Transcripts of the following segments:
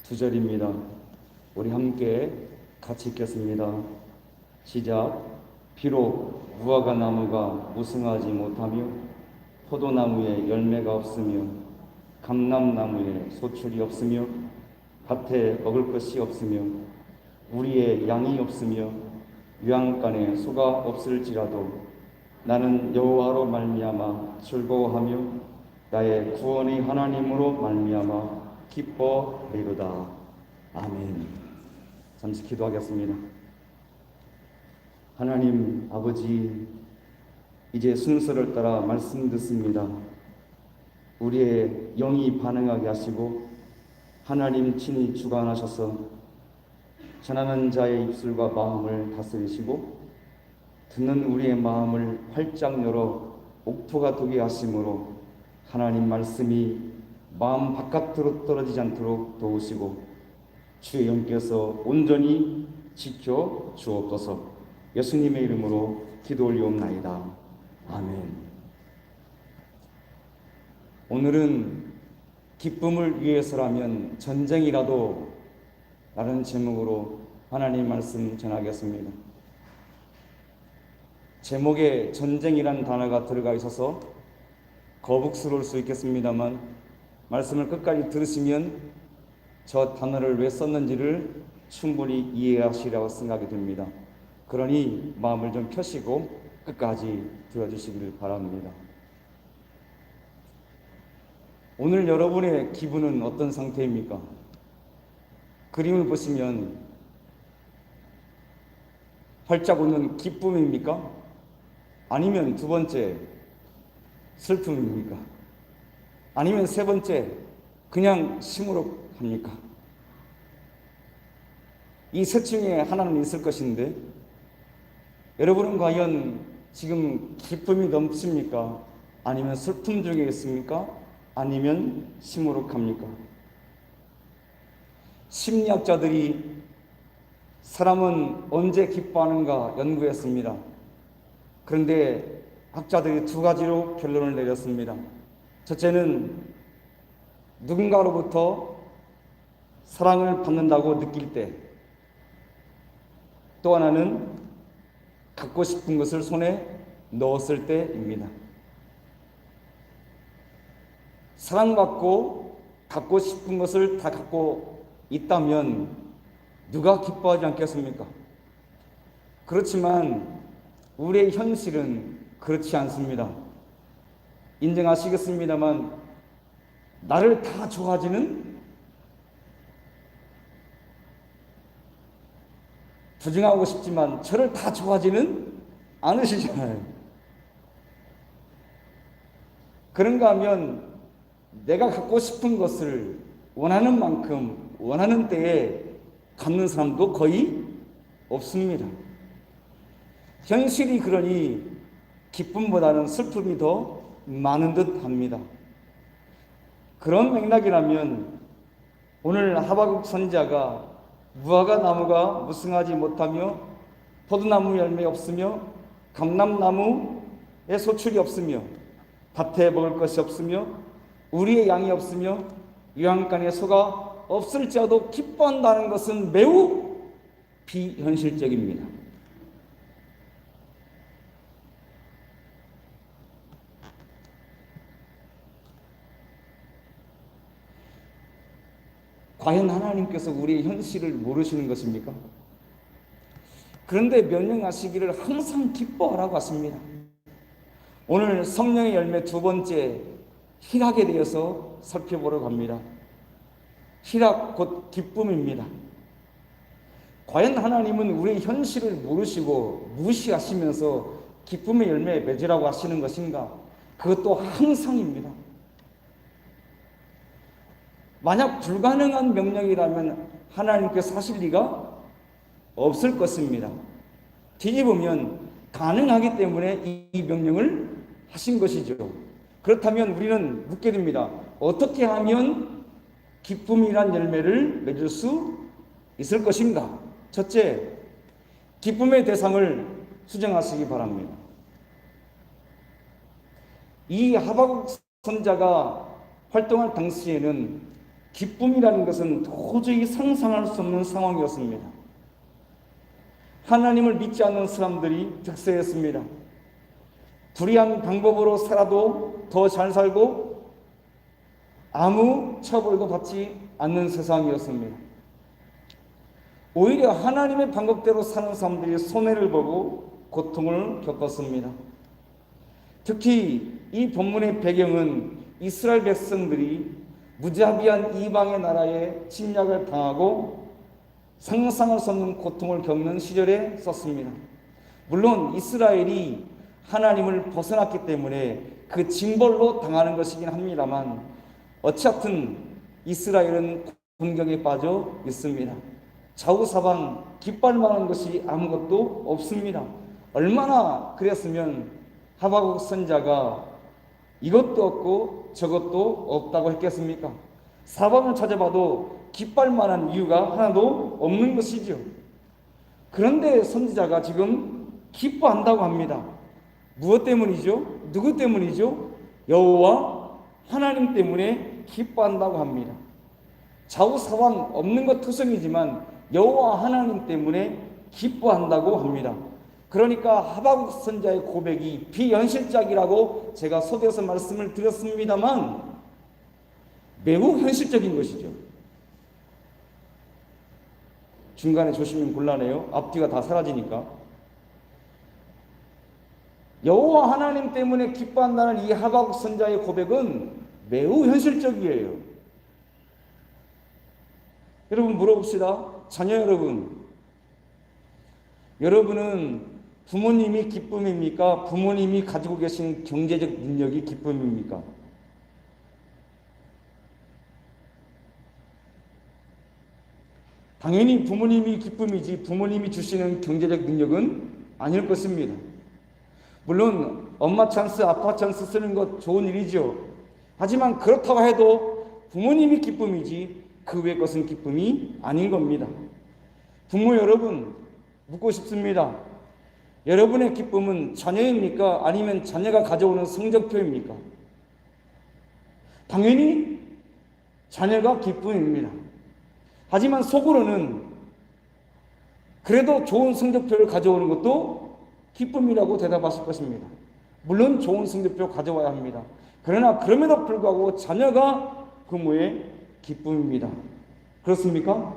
두 절입니다. 우리 함께 같이 읽겠습니다. 시작. 비록 무화과 나무가 무성하지 못하며 포도나무에 열매가 없으며 감람나무에 소출이 없으며 밭에 먹을 것이 없으며 우리의 양이 없으며 유황간에 소가 없을지라도 나는 여호와로 말미암아 즐거워하며 나의 구원의 하나님으로 말미암아 기뻐하리로다. 아멘. 잠시 기도하겠습니다. 하나님 아버지, 이제 순서를 따라 말씀 듣습니다. 우리의 영이 반응하게 하시고 하나님 친히 주관하셔서 전하는 자의 입술과 마음을 다스리시고 듣는 우리의 마음을 활짝 열어 옥토가 되게 하심으로 하나님 말씀이 마음 바깥으로 떨어지지 않도록 도우시고 주의 영께서 온전히 지켜 주옵소서. 예수님의 이름으로 기도 올리옵나이다. 아멘. 오늘은 기쁨을 위해서라면 전쟁이라도 라는 제목으로 하나님 말씀 전하겠습니다. 제목에 전쟁이라는 단어가 들어가 있어서 거북스러울 수 있겠습니다만 말씀을 끝까지 들으시면 저 단어를 왜 썼는지를 충분히 이해하시리라고 생각이 듭니다. 그러니 마음을 좀 펴시고 끝까지 들어주시기를 바랍니다. 오늘 여러분의 기분은 어떤 상태입니까? 그림을 보시면 활짝 웃는 기쁨입니까? 아니면 두 번째 슬픔입니까? 아니면 세 번째 그냥 시무룩합니까? 이 셋 중에 하나는 있을 것인데 여러분은 과연 지금 기쁨이 넘칩니까? 아니면 슬픔 중에 있습니까? 아니면 시무룩합니까? 심리학자들이 사람은 언제 기뻐하는가 연구했습니다. 그런데 학자들이 두 가지로 결론을 내렸습니다. 첫째는 누군가로부터 사랑을 받는다고 느낄 때, 또 하나는 갖고 싶은 것을 손에 넣었을 때입니다. 사랑받고 갖고 싶은 것을 다 갖고 있다면 누가 기뻐하지 않겠습니까? 그렇지만 우리의 현실은 그렇지 않습니다. 인정하시겠습니다만 나를 다 좋아하지는, 부정하고 싶지만 저를 다 좋아하지는 않으시잖아요. 그런가 하면 내가 갖고 싶은 것을 원하는 만큼 원하는 때에 갖는 사람도 거의 없습니다. 현실이 그러니 기쁨보다는 슬픔이 더 많은 듯 합니다. 그런 맥락이라면 오늘 하박국 선지자가 무화과 나무가 무성하지 못하며 포도나무 열매 없으며 감람나무에 소출이 없으며 밭에 먹을 것이 없으며 우리의 양이 없으며 유황간에 소가 없을지라도 기뻐한다는 것은 매우 비현실적입니다. 과연 하나님께서 우리의 현실을 모르시는 것입니까? 그런데 명령하시기를 항상 기뻐하라고 하십니다. 오늘 성령의 열매 두 번째 희락에 대해서 살펴보려고 합니다. 희락 곧 기쁨입니다. 과연 하나님은 우리의 현실을 모르시고 무시하시면서 기쁨의 열매에 맺으라고 하시는 것인가? 그것도 항상입니다. 만약 불가능한 명령이라면 하나님께서 하실 리가 없을 것입니다. 뒤집으면 가능하기 때문에 이 명령을 하신 것이죠. 그렇다면 우리는 묻게 됩니다. 어떻게 하면 기쁨이란 열매를 맺을 수 있을 것인가? 첫째, 기쁨의 대상을 수정하시기 바랍니다. 이 하박국 선자가 활동할 당시에는 기쁨이라는 것은 도저히 상상할 수 없는 상황이었습니다. 하나님을 믿지 않는 사람들이 득세했습니다. 불의한 방법으로 살아도 더 잘 살고 아무 처벌도 받지 않는 세상이었습니다. 오히려 하나님의 방법대로 사는 사람들이 손해를 보고 고통을 겪었습니다. 특히 이 본문의 배경은 이스라엘 백성들이 무자비한 이방의 나라에 침략을 당하고 상상할 수 없는 고통을 겪는 시절에 썼습니다. 물론 이스라엘이 하나님을 벗어났기 때문에 그 징벌로 당하는 것이긴 합니다만 어쨌든 이스라엘은 곤경에 빠져 있습니다. 좌우사방 기뻐할 만한 것이 아무것도 없습니다. 얼마나 그랬으면 하박국 선지자가 이것도 없고 저것도 없다고 했겠습니까? 사방을 찾아봐도 기뻐할 만한 이유가 하나도 없는 것이죠. 그런데 선지자가 지금 기뻐한다고 합니다. 무엇 때문이죠? 누구 때문이죠? 여호와 하나님 때문에 기뻐한다고 합니다. 좌우사방 없는 것 투성이지만 여호와 하나님 때문에 기뻐한다고 합니다. 그러니까 하박국 선지자의 고백이 비현실적이라고 제가 속에서 말씀을 드렸습니다만 매우 현실적인 것이죠. 중간에 조심히 곤란해요. 앞뒤가 다 사라지니까. 여호와 하나님 때문에 기뻐한다는 이 하박국 선지자의 고백은 매우 현실적이에요. 여러분 물어봅시다. 자녀 여러분은 부모님이 기쁨입니까? 부모님이 가지고 계신 경제적 능력이 기쁨입니까? 당연히 부모님이 기쁨이지 부모님이 주시는 경제적 능력은 아닐 것입니다. 물론 엄마 찬스, 아빠 찬스 쓰는 것 좋은 일이죠. 하지만 그렇다고 해도 부모님이 기쁨이지 그 외의 것은 기쁨이 아닌 겁니다. 부모 여러분 묻고 싶습니다. 여러분의 기쁨은 자녀입니까? 아니면 자녀가 가져오는 성적표입니까? 당연히 자녀가 기쁨입니다. 하지만 속으로는 그래도 좋은 성적표를 가져오는 것도 기쁨이라고 대답하실 것입니다. 물론 좋은 성적표 가져와야 합니다. 그러나 그럼에도 불구하고 자녀가 부모의 기쁨입니다. 그렇습니까?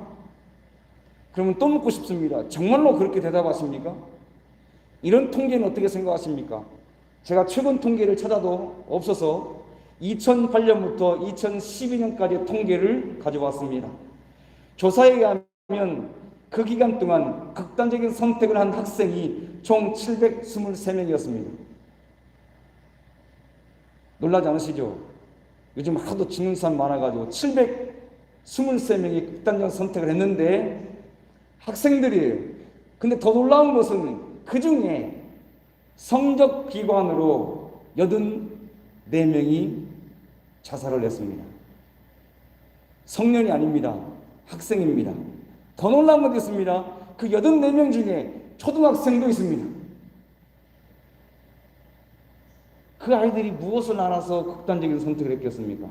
그러면 또 묻고 싶습니다. 정말로 그렇게 대답하십니까? 이런 통계는 어떻게 생각하십니까? 제가 최근 통계를 찾아도 없어서 2008년부터 2012년까지 통계를 가져왔습니다. 조사에 의하면 그 기간 동안 극단적인 선택을 한 학생이 총 723명이었습니다. 놀라지 않으시죠? 요즘 하도 죽는 사람 많아가지고 723명이 극단적 선택을 했는데 학생들이에요. 근데 더 놀라운 것은 그 중에 성적 비관으로 84명이 자살을 했습니다. 성년이 아닙니다. 학생입니다. 더 놀라운 것이 있습니다. 그 84명 중에 초등학생도 있습니다. 그 아이들이 무엇을 알아서 극단적인 선택을 했겠습니까?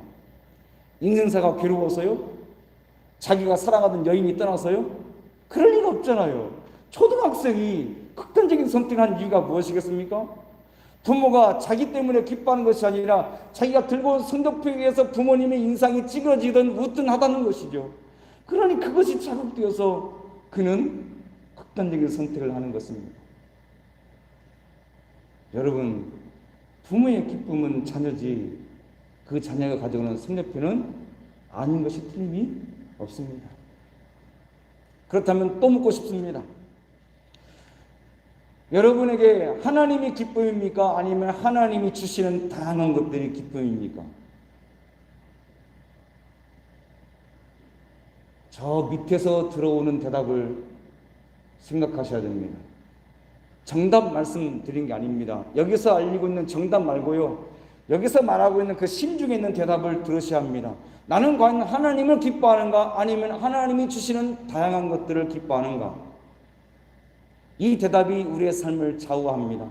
인생사가 괴로워서요? 자기가 사랑하던 여인이 떠나서요? 그럴 리가 없잖아요. 초등학생이 극단적인 선택한 이유가 무엇이겠습니까? 부모가 자기 때문에 기뻐하는 것이 아니라 자기가 들고 온 성적표에 의해서 부모님의 인상이 찌그러지든 우등하다는 것이죠. 그러니 그것이 자극되어서 그는 극단적인 선택을 하는 것입니다. 여러분, 부모의 기쁨은 자녀지 그 자녀가 가져오는 성적표는 아닌 것이 틀림이 없습니다. 그렇다면 또 묻고 싶습니다. 여러분에게 하나님이 기쁨입니까? 아니면 하나님이 주시는 다양한 것들이 기쁨입니까? 저 밑에서 들어오는 대답을 생각하셔야 됩니다. 정답 말씀드린 게 아닙니다. 여기서 알리고 있는 정답 말고요. 여기서 말하고 있는 그 심중에 있는 대답을 들으셔야 합니다. 나는 과연 하나님을 기뻐하는가? 아니면 하나님이 주시는 다양한 것들을 기뻐하는가? 이 대답이 우리의 삶을 좌우합니다.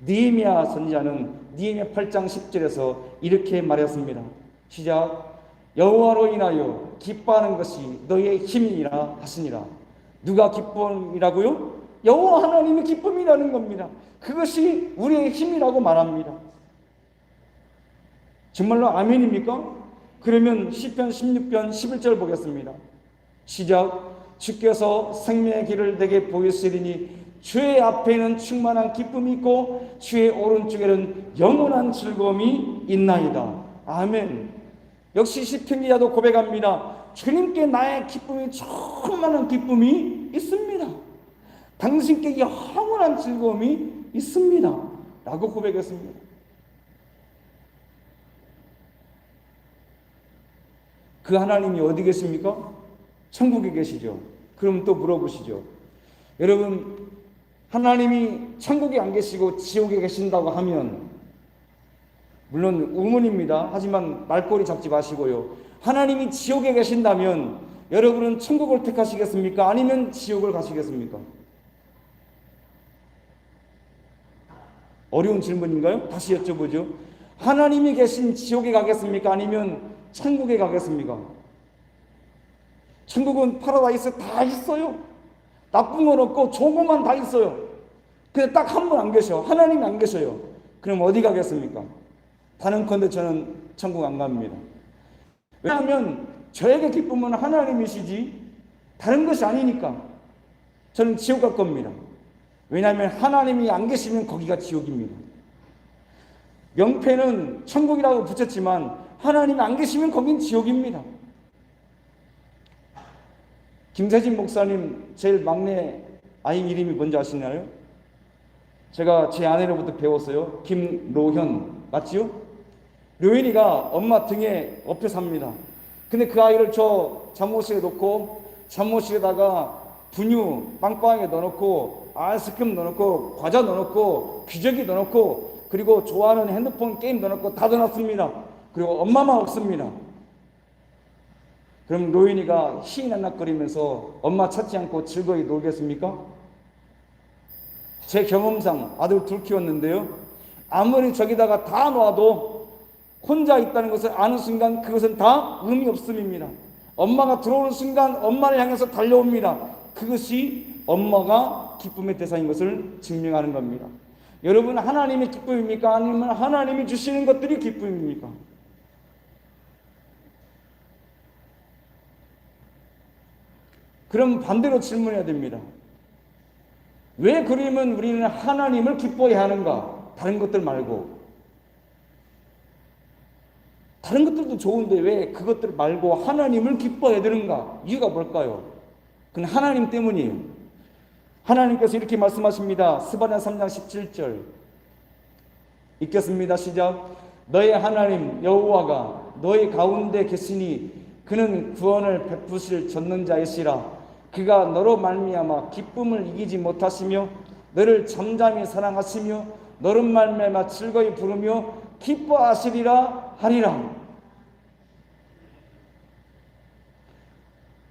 느헤미야 선지자는 느헤미야 8장 10절에서 이렇게 말했습니다. 시작. 여호와로 인하여 기뻐하는 것이 너의 힘이라 하시니라. 누가 기쁨이라고요? 여호와 하나님의 기쁨이라는 겁니다. 그것이 우리의 힘이라고 말합니다. 정말로 아멘입니까? 그러면 시편 16편 11절 보겠습니다. 시작. 주께서 생명의 길을 내게 보이시리니 주의 앞에는 충만한 기쁨이 있고 주의 오른쪽에는 영원한 즐거움이 있나이다. 아멘. 역시 시편기자도 고백합니다. 주님께 나의 기쁨이 충만한 기쁨이 있습니다. 당신께 영원한 즐거움이 있습니다. 라고 고백했습니다. 그 하나님이 어디 계십니까? 천국에 계시죠. 그럼 또 물어보시죠. 여러분, 하나님이 천국에 안 계시고 지옥에 계신다고 하면 물론 의문입니다. 하지만 말꼬리 잡지 마시고요. 하나님이 지옥에 계신다면 여러분은 천국을 택하시겠습니까? 아니면 지옥을 가시겠습니까? 어려운 질문인가요? 다시 여쭤보죠. 하나님이 계신 지옥에 가겠습니까? 아니면 천국에 가겠습니까? 천국은 파라다이스 다 있어요. 나쁜 건 없고 좋은 것만 다 있어요. 근데 딱 한 분 안 계셔. 하나님이 안 계셔요. 그럼 어디 가겠습니까? 단언컨대 저는 천국 안 갑니다. 왜냐하면 저에게 기쁨은 하나님이시지 다른 것이 아니니까 저는 지옥 갈 겁니다. 왜냐하면 하나님이 안 계시면 거기가 지옥입니다. 명패는 천국이라고 붙였지만 하나님이 안 계시면 거긴 지옥입니다. 김세진 목사님 제일 막내 아이 이름이 뭔지 아시나요? 제가 제 아내로부터 배웠어요. 김로현 맞지요? 로현이가 엄마 등에 엎여 삽니다. 근데 그 아이를 저 잠옷실에 놓고 잠옷실에다가 분유 빵빵하게 넣어놓고 아이스크림 넣어놓고 과자 넣어놓고 기저귀 넣어놓고 그리고 좋아하는 핸드폰 게임 넣어놓고 다 넣어놨습니다. 그리고 엄마만 없습니다. 그럼 로인이가 희낙낙거리면서 엄마 찾지 않고 즐거이 놀겠습니까? 제 경험상 아들 둘 키웠는데요. 아무리 저기다가 다 놔도 혼자 있다는 것을 아는 순간 그것은 다 의미 없음입니다. 엄마가 들어오는 순간 엄마를 향해서 달려옵니다. 그것이 엄마가 기쁨의 대상인 것을 증명하는 겁니다. 여러분, 하나님의 기쁨입니까? 아니면 하나님이 주시는 것들이 기쁨입니까? 그럼 반대로 질문해야 됩니다. 왜 그러면 우리는 하나님을 기뻐해야 하는가? 다른 것들 말고. 다른 것들도 좋은데 왜 그것들 말고 하나님을 기뻐해야 되는가? 이유가 뭘까요? 그건 하나님 때문이에요. 하나님께서 이렇게 말씀하십니다. 스바냐 3장 17절 읽겠습니다. 시작. 너의 하나님 여호와가 너의 가운데 계시니 그는 구원을 베푸실 전능자이시라. 그가 너로 말미암아 기쁨을 이기지 못하시며 너를 잠잠히 사랑하시며 너로 말미암아 즐거이 부르며 기뻐하시리라 하리라.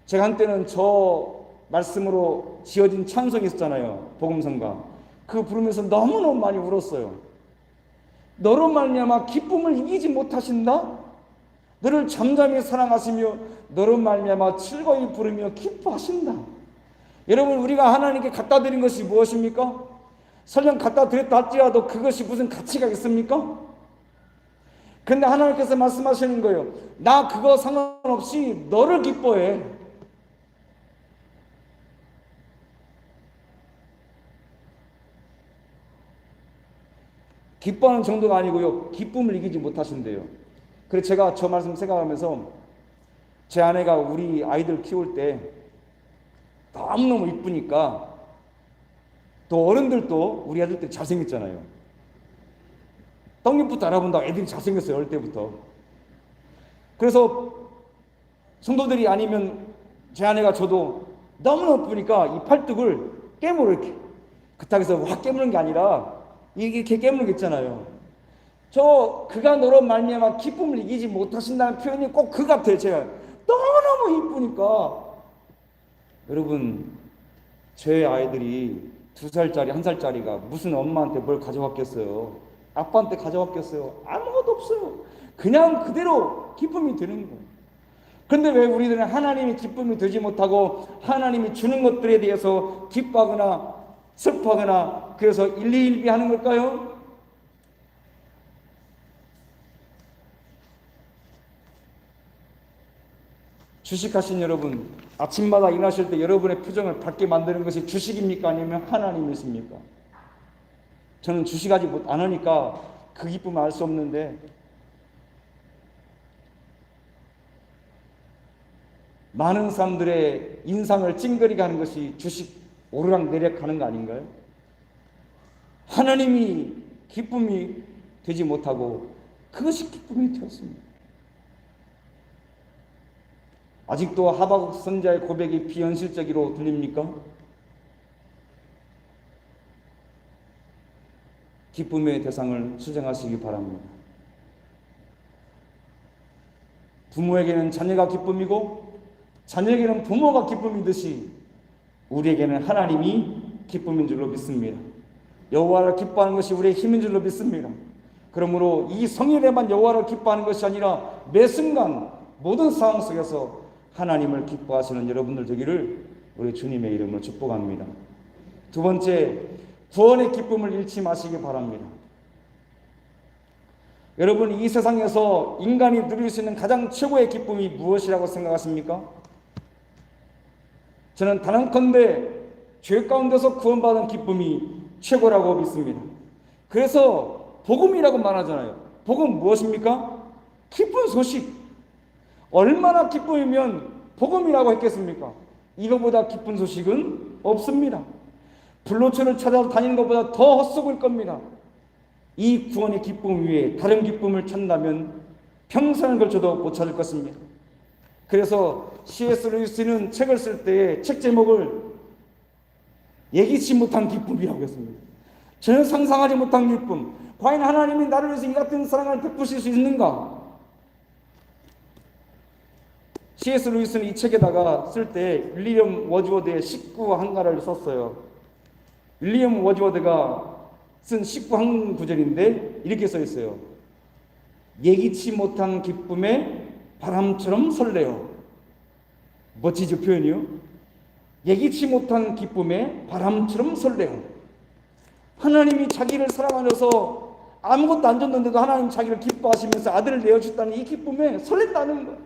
제가 한때는 저 말씀으로 지어진 찬송이 있었잖아요. 복음성가. 그거 부르면서 너무너무 많이 울었어요. 너로 말미암아 기쁨을 이기지 못하신다? 너를 잠잠히 사랑하시며 너로 말미암아 즐거이 부르며 기뻐하신다. 여러분, 우리가 하나님께 갖다 드린 것이 무엇입니까? 설령 갖다 드렸다 할지라도 그것이 무슨 가치가 있습니까? 그런데 하나님께서 말씀하시는 거예요. 나 그거 상관없이 너를 기뻐해. 기뻐하는 정도가 아니고요. 기쁨을 이기지 못하신대요. 그래서 제가 저 말씀 생각하면서 제 아내가 우리 아이들 키울 때 너무너무 이쁘니까 또 어른들도 우리 아들 때 잘생겼잖아요. 떡잎부터 알아본다고 애들이 잘생겼어요. 어릴 때부터. 그래서 성도들이 아니면 제 아내가 저도 너무너무 이쁘니까 이 팔뚝을 깨물어 이렇게 그닥에서 확 깨무는 게 아니라 이렇게 깨무는 게 있잖아요. 그가 너로 말미암아 기쁨을 이기지 못하신다는 표현이 꼭 그 같아요. 제가 너무너무 이쁘니까. 여러분, 제 아이들이 2살짜리 1살짜리가 무슨 엄마한테 뭘 가져왔겠어요? 아빠한테 가져왔겠어요? 아무것도 없어요. 그냥 그대로 기쁨이 드는 거예요. 그런데 왜 우리들은 하나님의 기쁨이 되지 못하고 하나님이 주는 것들에 대해서 기뻐하거나 슬퍼하거나 그래서 일희일비하는 걸까요? 주식하신 여러분, 아침마다 일어나실 때 여러분의 표정을 밝게 만드는 것이 주식입니까? 아니면 하나님이십니까? 저는 주식하지 않으니까 그 기쁨을 알 수 없는데, 많은 사람들의 인상을 찡그리게 하는 것이 주식 오르락내리락 하는 거 아닌가요? 하나님이 기쁨이 되지 못하고 그것이 기쁨이 되었습니다. 아직도 하박국 선지자의 고백이 비현실적으로 들립니까? 기쁨의 대상을 수정하시기 바랍니다. 부모에게는 자녀가 기쁨이고 자녀에게는 부모가 기쁨이듯이 우리에게는 하나님이 기쁨인 줄로 믿습니다. 여호와를 기뻐하는 것이 우리의 힘인 줄로 믿습니다. 그러므로 이 성일에만 여호와를 기뻐하는 것이 아니라 매 순간 모든 상황 속에서 하나님을 기뻐하시는 여러분들 되기를 우리 주님의 이름으로 축복합니다. 두 번째, 구원의 기쁨을 잃지 마시기 바랍니다. 여러분, 이 세상에서 인간이 누릴 수 있는 가장 최고의 기쁨이 무엇이라고 생각하십니까? 저는 단언컨대 죄 가운데서 구원받은 기쁨이 최고라고 믿습니다. 그래서 복음이라고 말하잖아요. 복음 무엇입니까? 기쁜 소식. 얼마나 기쁨이면 복음이라고 했겠습니까? 이거보다 기쁜 소식은 없습니다. 불로초를 찾아 다니는 것보다 더 헛속을 겁니다. 이 구원의 기쁨 위에 다른 기쁨을 찾는다면 평생을 걸쳐도 못 찾을 것입니다. 그래서 C.S. 루이스는 책을 쓸 때 책 제목을 예기치 못한 기쁨이라고 했습니다. 전혀 상상하지 못한 기쁨. 과연 하나님이 나를 위해서 이 같은 사랑을 베푸실 수 있는가? C.S. 루이스는 이 책에다가 쓸 때 윌리엄 워즈워드의 식구 한가를 썼어요. 윌리엄 워즈워드가 쓴 식구 한 구절인데 이렇게 써 있어요. 예기치 못한 기쁨에 바람처럼 설레요. 멋지죠, 표현이요? 예기치 못한 기쁨에 바람처럼 설레요. 하나님이 자기를 사랑하셔서 아무것도 안 줬는데도 하나님 자기를 기뻐하시면서 아들을 내어줬다는 이 기쁨에 설렌다는 거예요.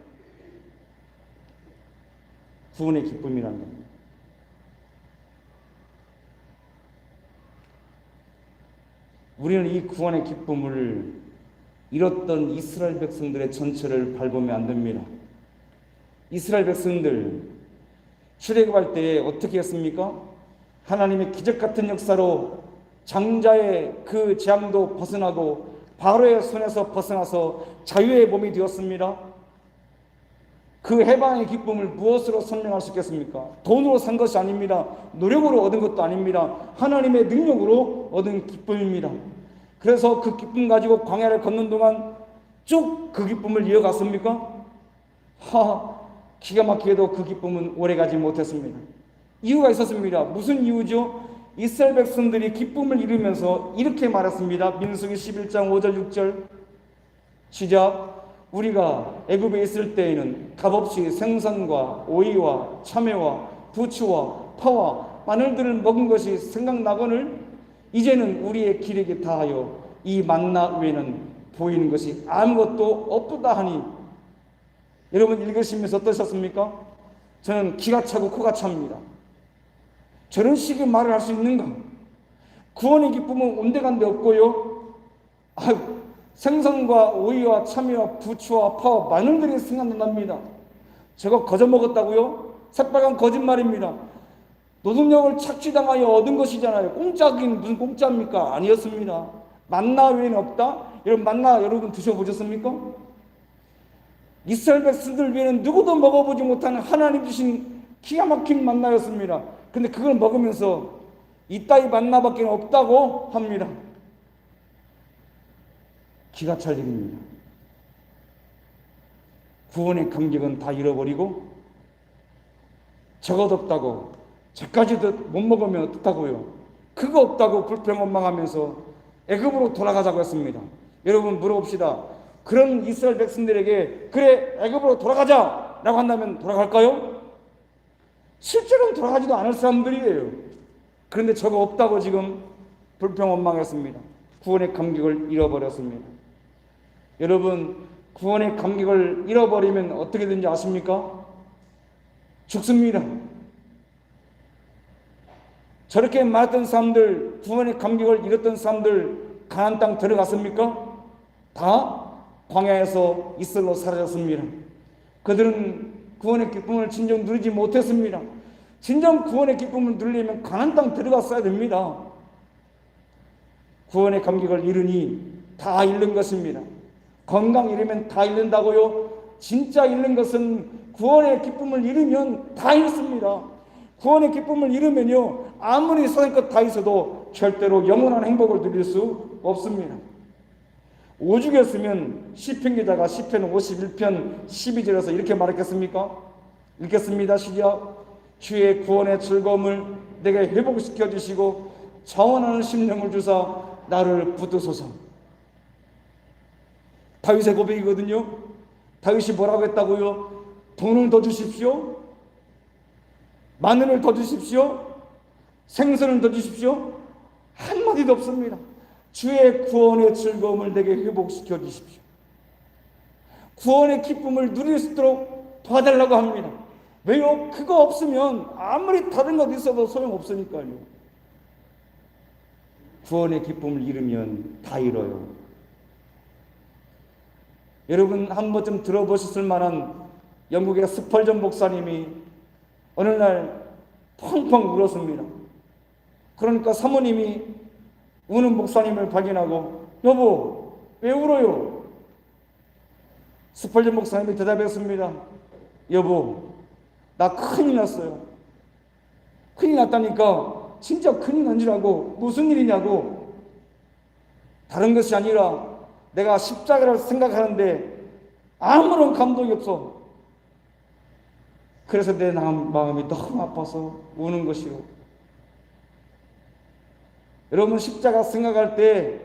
구원의 기쁨이라는 겁니다. 우리는 이 구원의 기쁨을 잃었던 이스라엘 백성들의 전체를 밟으면 안 됩니다. 이스라엘 백성들 출애굽할 때 어떻게 했습니까? 하나님의 기적 같은 역사로 장자의 그 재앙도 벗어나고 바로의 손에서 벗어나서 자유의 몸이 되었습니다. 그 해방의 기쁨을 무엇으로 설명할 수 있겠습니까? 돈으로 산 것이 아닙니다. 노력으로 얻은 것도 아닙니다. 하나님의 능력으로 얻은 기쁨입니다. 그래서 그 기쁨 가지고 광야를 걷는 동안 쭉 그 기쁨을 이어갔습니까? 기가 막히게도 그 기쁨은 오래가지 못했습니다. 이유가 있었습니다. 무슨 이유죠? 이스라엘 백성들이 기쁨을 잃으면서 이렇게 말했습니다. 민수기 11장 5절 6절 시작. 우리가 애굽에 있을 때에는 값없이 생선과 오이와 참외와 부추와 파와 마늘들을 먹은 것이 생각나거늘 이제는 우리의 기력이 다하여 이 만나 외에는 보이는 것이 아무것도 없도다 하니. 여러분 읽으시면서 어떠셨습니까? 저는 기가 차고 코가 찹니다. 저런 식의 말을 할 수 있는가? 구원의 기쁨은 온데간데 없고요. 생선과 오이와 참외와 부추와 파와 마늘들이 생각납니다. 저거 거저 먹었다고요? 새빨간 거짓말입니다. 노동력을 착취당하여 얻은 것이잖아요. 공짜긴 무슨 공짜입니까? 아니었습니다. 만나 외에는 없다? 여러분 만나 여러분 드셔보셨습니까? 이스라엘 백성들 외에는 누구도 먹어보지 못하는 하나님 주신 기가 막힌 만나였습니다. 근데 그걸 먹으면서 이따위 만나밖에 없다고 합니다. 기가 찰 일입니다. 구원의 감격은 다 잃어버리고 저것 없다고 저까지도 못 먹으면 어떡하고요. 그거 없다고 불평원망하면서 애굽으로 돌아가자고 했습니다. 여러분 물어봅시다. 그런 이스라엘 백성들에게 그래 애굽으로 돌아가자 라고 한다면 돌아갈까요? 실제로는 돌아가지도 않을 사람들이에요. 그런데 저거 없다고 지금 불평원망했습니다. 구원의 감격을 잃어버렸습니다. 여러분, 구원의 감격을 잃어버리면 어떻게 되는지 아십니까? 죽습니다. 저렇게 말했던 사람들, 구원의 감격을 잃었던 사람들 가나안 땅 들어갔습니까? 다 광야에서 이슬로 사라졌습니다. 그들은 구원의 기쁨을 진정 누리지 못했습니다. 진정 구원의 기쁨을 누리려면 가나안 땅 들어갔어야 됩니다. 구원의 감격을 잃으니 다 잃는 것입니다. 건강 잃으면 다 잃는다고요? 진짜 잃는 것은 구원의 기쁨을 잃으면 다 잃습니다. 구원의 기쁨을 잃으면요, 아무리 세상 것 다 있어도 절대로 영원한 행복을 누릴 수 없습니다. 오죽했으면 시편 기자가 시편 51편 12절에서 이렇게 말했겠습니까? 읽겠습니다. 시작. 주의 구원의 즐거움을 내게 회복시켜 주시고 자원하는 심령을 주사 나를 붙드소서. 다윗의 고백이거든요. 다윗이 뭐라고 했다고요? 돈을 더 주십시오. 마늘을 더 주십시오. 생선을 더 주십시오. 한마디도 없습니다. 주의 구원의 즐거움을 내게 회복시켜 주십시오. 구원의 기쁨을 누릴 수 있도록 도와달라고 합니다. 왜요? 그거 없으면 아무리 다른 것 있어도 소용없으니까요. 구원의 기쁨을 잃으면 다 잃어요. 여러분, 한 번쯤 들어보셨을 만한 영국의 스펄전 목사님이 어느 날 펑펑 울었습니다. 그러니까 사모님이 우는 목사님을 발견하고, 여보, 왜 울어요? 스펄전 목사님이 대답했습니다. 여보, 나 큰일 났어요. 큰일 났다니까. 진짜 큰일 난 줄 알고. 무슨 일이냐고. 다른 것이 아니라 내가 십자가를 생각하는데 아무런 감동이 없어. 그래서 내 마음이 너무 아파서 우는 것이요. 여러분, 십자가 생각할 때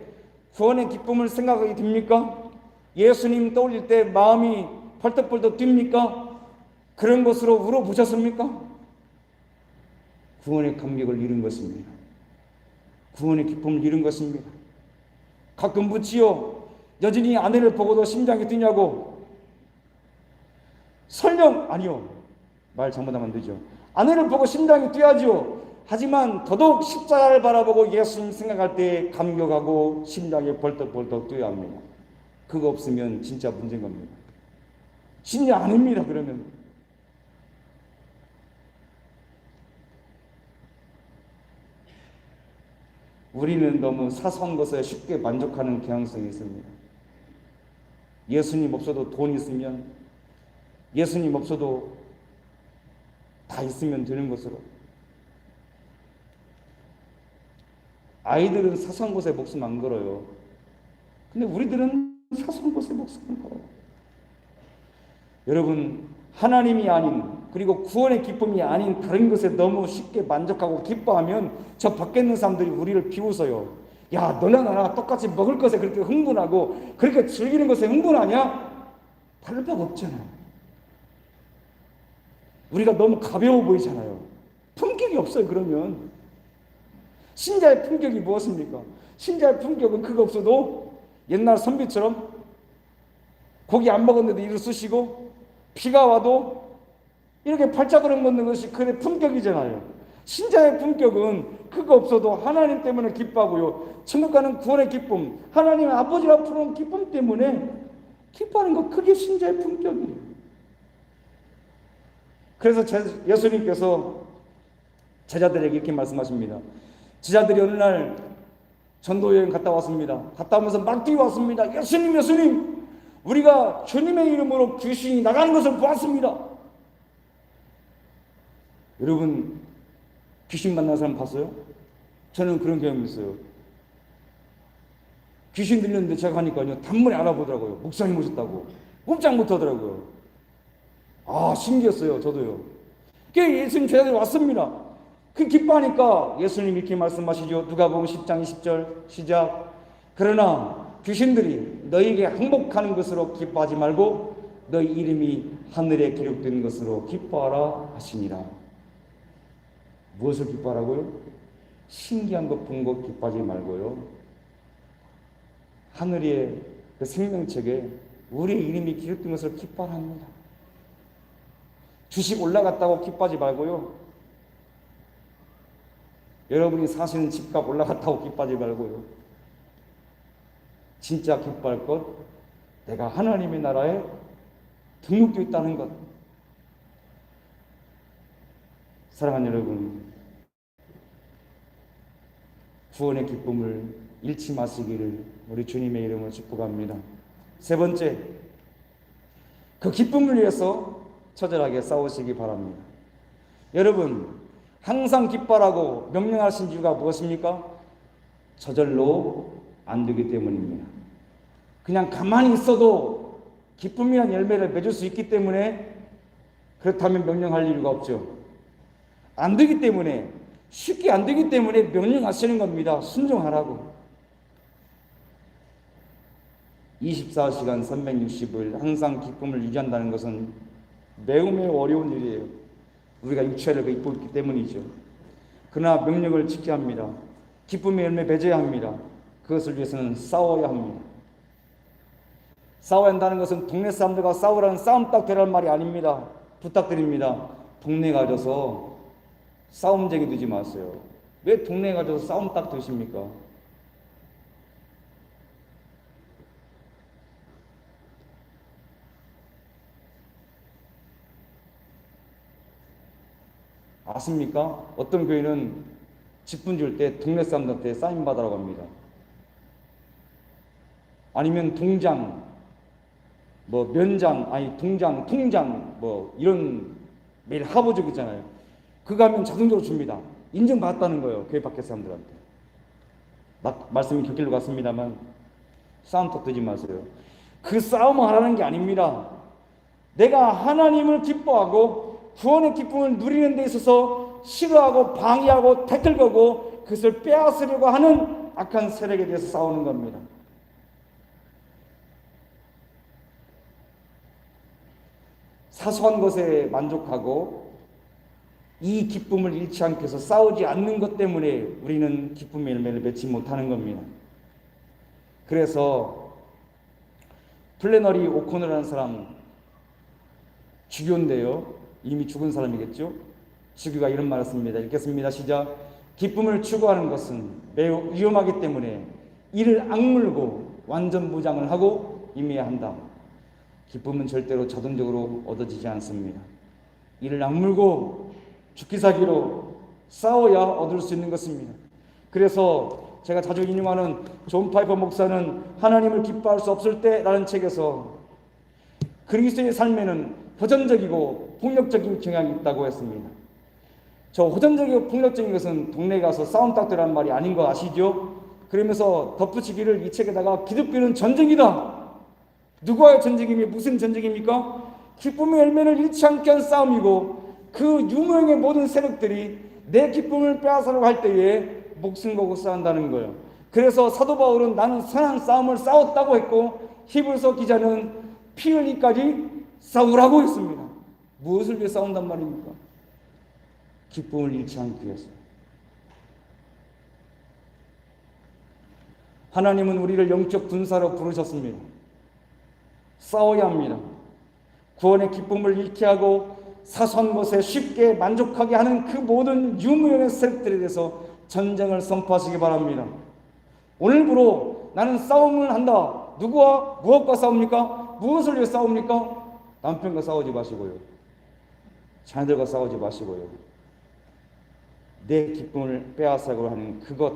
구원의 기쁨을 생각하게 됩니까? 예수님 떠올릴 때 마음이 벌떡벌떡 뜁니까? 그런 것으로 울어보셨습니까? 구원의 감격을 잃은 것입니다. 구원의 기쁨을 잃은 것입니다. 가끔 묻지요. 여전히 아내를 보고도 심장이 뛰냐고. 설령, 아니요, 말 잘못하면 안 되죠. 아내를 보고 심장이 뛰어야죠. 하지만 더더욱 십자가를 바라보고 예수님 생각할 때 감격하고 심장이 벌떡벌떡 뛰어야 합니다. 그거 없으면 진짜 문제인 겁니다. 진짜 아닙니다. 그러면 우리는 너무 사소한 것에 쉽게 만족하는 경향성이 있습니다. 예수님 없어도 돈 있으면, 예수님 없어도 다 있으면 되는 것으로. 아이들은 사소한 것에 목숨 안 걸어요. 근데 우리들은 사소한 것에 목숨을 걸어요. 여러분, 하나님이 아닌, 그리고 구원의 기쁨이 아닌 다른 것에 너무 쉽게 만족하고 기뻐하면 저 밖에 있는 사람들이 우리를 비웃어요. 야, 너나 나나 똑같이 먹을 것에 그렇게 흥분하고 그렇게 즐기는 것에 흥분하냐? 다를 바가 없잖아요. 우리가 너무 가벼워 보이잖아요. 품격이 없어요. 그러면 신자의 품격이 무엇입니까? 신자의 품격은 그거 없어도 옛날 선비처럼 고기 안 먹었는데 일을 쓰시고 비가 와도 이렇게 발자국을 걷는 것이 그의 품격이잖아요. 신자의 품격은 그거 없어도 하나님 때문에 기뻐하고요. 천국 가는 구원의 기쁨, 하나님 아버지라 부르는 기쁨 때문에 기뻐하는 것, 그게 신자의 품격이에요. 그래서 예수님께서 제자들에게 이렇게 말씀하십니다. 제자들이 어느 날 전도여행 갔다 왔습니다. 갔다 오면서 막 뛰어왔습니다. 예수님, 예수님, 우리가 주님의 이름으로 귀신이 나가는 것을 보았습니다. 여러분, 귀신 만난 사람 봤어요? 저는 그런 경험이 있어요. 귀신 들렸는데 제가 가니까요, 단번에 알아보더라고요. 목사님 오셨다고. 꼼짝 못 하더라고요. 아, 신기했어요. 저도요. 예수님 제자들이 왔습니다. 그 기뻐하니까 예수님 이렇게 말씀하시죠. 누가복음 10장 20절 시작. 그러나 귀신들이 너희에게 항복하는 것으로 기뻐하지 말고 너희 이름이 하늘에 기록된 것으로 기뻐하라 하시니라. 무엇을 기뻐하라고요? 신기한 것 본 것 기뻐하지 말고요, 하늘의 그 생명책에 우리의 이름이 기록된 것을 기뻐합니다. 주식 올라갔다고 기뻐하지 말고요, 여러분이 사시는 집값 올라갔다고 기뻐하지 말고요, 진짜 기뻐할 것, 내가 하나님의 나라에 등록되어 있다는 것. 사랑하는 여러분, 구원의 기쁨을 잃지 마시기를 우리 주님의 이름으로 축복합니다. 세 번째, 그 기쁨을 위해서 처절하게 싸우시기 바랍니다. 여러분, 항상 기뻐하라고 명령하신 이유가 무엇입니까? 저절로 안 되기 때문입니다. 그냥 가만히 있어도 기쁨이란 열매를 맺을 수 있기 때문에, 그렇다면 명령할 이유가 없죠. 안 되기 때문에, 쉽게 안 되기 때문에 명령하시는 겁니다. 순종하라고. 24시간 365일 항상 기쁨을 유지한다는 것은 매우 어려운 일이에요. 우리가 육체를 입고 있기 때문이죠. 그러나 명령을 지켜야 합니다. 기쁨의 열매 맺어야 합니다. 그것을 위해서는 싸워야 합니다. 싸워야 한다는 것은 동네 사람들과 싸우라는 싸움 딱 되라는 말이 아닙니다. 부탁드립니다. 동네 가져서 싸움쟁이 되지 마세요. 왜 동네 가져서 싸움 딱 되십니까? 아십니까? 어떤 교회는 직분 줄 때 동네 사람들한테 사인 받으라고 합니다. 아니면 동장, 면장, 동장, 통장, 이런 매일 하부족 있잖아요. 그거 하면 자동적으로 줍니다. 인정받았다는 거예요, 교회 밖에 사람들한테. 말씀이 곁길로 갔습니다만 싸움 턱 뜨지 마세요. 그 싸움을 하라는 게 아닙니다. 내가 하나님을 기뻐하고 구원의 기쁨을 누리는 데 있어서 싫어하고 방해하고 태클 거고 그것을 빼앗으려고 하는 악한 세력에 대해서 싸우는 겁니다. 사소한 것에 만족하고 이 기쁨을 잃지 않기 위해서 싸우지 않는 것 때문에 우리는 기쁨의 열매를 맺지 못하는 겁니다. 그래서 플래너리 오코너라는 사람, 주교인데요, 이미 죽은 사람이겠죠. 주교가 이런 말을 했습니다. 읽겠습니다. 시작. 기쁨을 추구하는 것은 매우 위험하기 때문에 이를 악물고 완전 무장을 하고 임해야 한다. 기쁨은 절대로 자동적으로 얻어지지 않습니다. 이를 악물고 죽기 사기로 싸워야 얻을 수 있는 것입니다. 그래서 제가 자주 인용하는 존 파이퍼 목사는 하나님을 기뻐할 수 없을 때라는 책에서 그리스도의 삶에는 호전적이고 폭력적인 경향이 있다고 했습니다. 저 호전적이고 폭력적인 것은 동네에 가서 싸움 닥터라는 말이 아닌 거 아시죠? 그러면서 덧붙이기를 이 책에다가 기독교는 전쟁이다. 누구와의 전쟁이며 무슨 전쟁입니까? 기쁨의 열매를 잃지 않게 한 싸움이고 그 유명의 모든 세력들이 내 기쁨을 빼앗으려고 할 때에 목숨 걸고 싸운다는 거예요. 그래서 사도 바울은 나는 선한 싸움을 싸웠다고 했고 히브리서 기자는 피 흘리기까지 싸우라고 했습니다. 무엇을 위해 싸운단 말입니까? 기쁨을 잃지 않기 위해서. 하나님은 우리를 영적 군사로 부르셨습니다. 싸워야 합니다. 구원의 기쁨을 잃게 하고 사소한 것에 쉽게 만족하게 하는 그 모든 유무의 세력들에 대해서 전쟁을 선포하시기 바랍니다. 오늘부로 나는 싸움을 한다. 누구와 무엇과 싸웁니까? 무엇을 위해 싸웁니까? 남편과 싸우지 마시고요, 자녀들과 싸우지 마시고요, 내 기쁨을 빼앗으려고 하는 그것,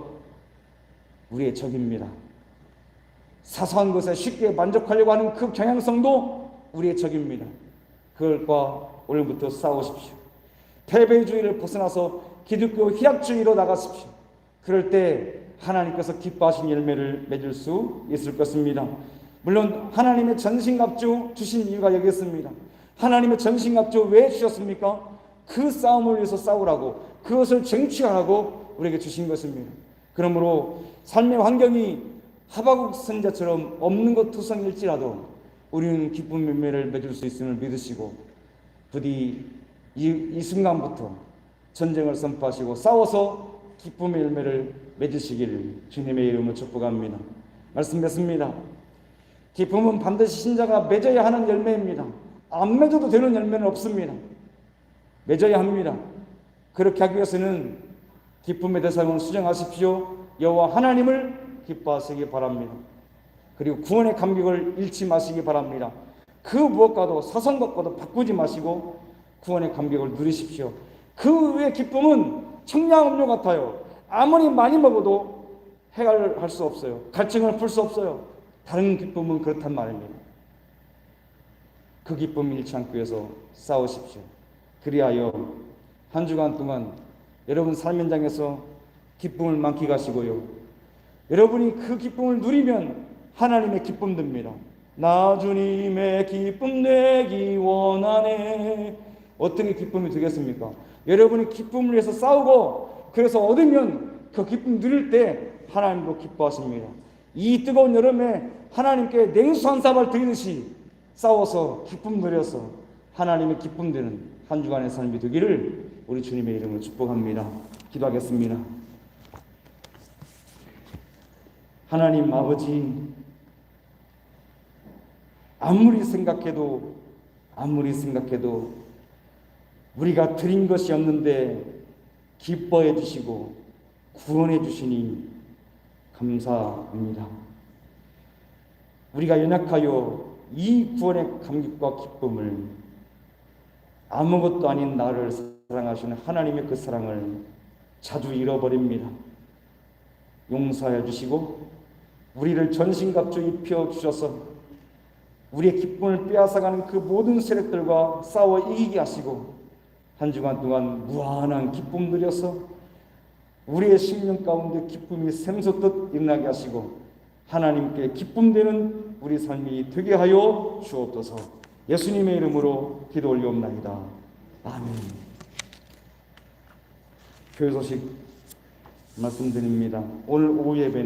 우리의 적입니다. 사소한 것에 쉽게 만족하려고 하는 그 경향성도 우리의 적입니다. 그것과 오늘부터 싸우십시오. 패배주의를 벗어나서 기독교 희락주의로 나가십시오. 그럴 때 하나님께서 기뻐하신 열매를 맺을 수 있을 것입니다. 물론 하나님의 전신갑주 주신 이유가 여기 있습니다. 하나님의 전신갑주 왜 주셨습니까? 그 싸움을 위해서 싸우라고, 그것을 쟁취하라고 우리에게 주신 것입니다. 그러므로 삶의 환경이 하박국 선지자처럼 없는 것 투성일지라도 우리는 기쁨 열매를 맺을 수 있음을 믿으시고 부디 이 순간부터 전쟁을 선포하시고 싸워서 기쁨의 열매를 맺으시기를 주님의 이름으로 축복합니다. 말씀 맺습니다. 기쁨은 반드시 신자가 맺어야 하는 열매입니다. 안 맺어도 되는 열매는 없습니다. 맺어야 합니다. 그렇게 하기 위해서는 기쁨의 대상을 수정하십시오. 여호와 하나님을 기뻐하시기 바랍니다. 그리고 구원의 감격을 잃지 마시기 바랍니다. 그 무엇과도 사소한 것과도 바꾸지 마시고 구원의 감격을 누리십시오. 그 외의 기쁨은 청량음료 같아요. 아무리 많이 먹어도 해결할 수 없어요. 갈증을 풀 수 없어요. 다른 기쁨은 그렇단 말입니다. 그 기쁨을 잃지 않기 위해서 싸우십시오. 그리하여 한 주간 동안 여러분 삶 현장에서 기쁨을 만끽하시고요. 여러분이 그 기쁨을 누리면 하나님의 기쁨 듭니다. 나 주님의 기쁨 내기 원하네. 어떻게 기쁨이 되겠습니까? 여러분이 기쁨을 위해서 싸우고 그래서 얻으면 그 기쁨 누릴 때 하나님도 기뻐하십니다. 이 뜨거운 여름에 하나님께 냉수 한 사발 드리듯이 싸워서 기쁨 누려서 하나님의 기쁨 되는 한 주간의 삶이 되기를 우리 주님의 이름으로 축복합니다. 기도하겠습니다. 하나님 아버지, 아무리 생각해도 우리가 드린 것이 없는데 기뻐해 주시고 구원해 주시니 감사합니다. 우리가 연약하여 이 구원의 감격과 기쁨을 아무것도 아닌 나를 사랑하시는 하나님의 그 사랑을 자주 잃어버립니다. 용서해 주시고 우리를 전신갑주 입혀 주셔서 우리의 기쁨을 빼앗아가는 그 모든 세력들과 싸워 이기게 하시고 한 주간 동안 무한한 기쁨 누려서 우리의 심령 가운데 기쁨이 샘솟듯 일어나게 하시고 하나님께 기쁨되는 우리 삶이 되게 하여 주옵소서. 예수님의 이름으로 기도 올리옵나이다. 아멘. 교회 소식 말씀드립니다. 오늘 오후 예배는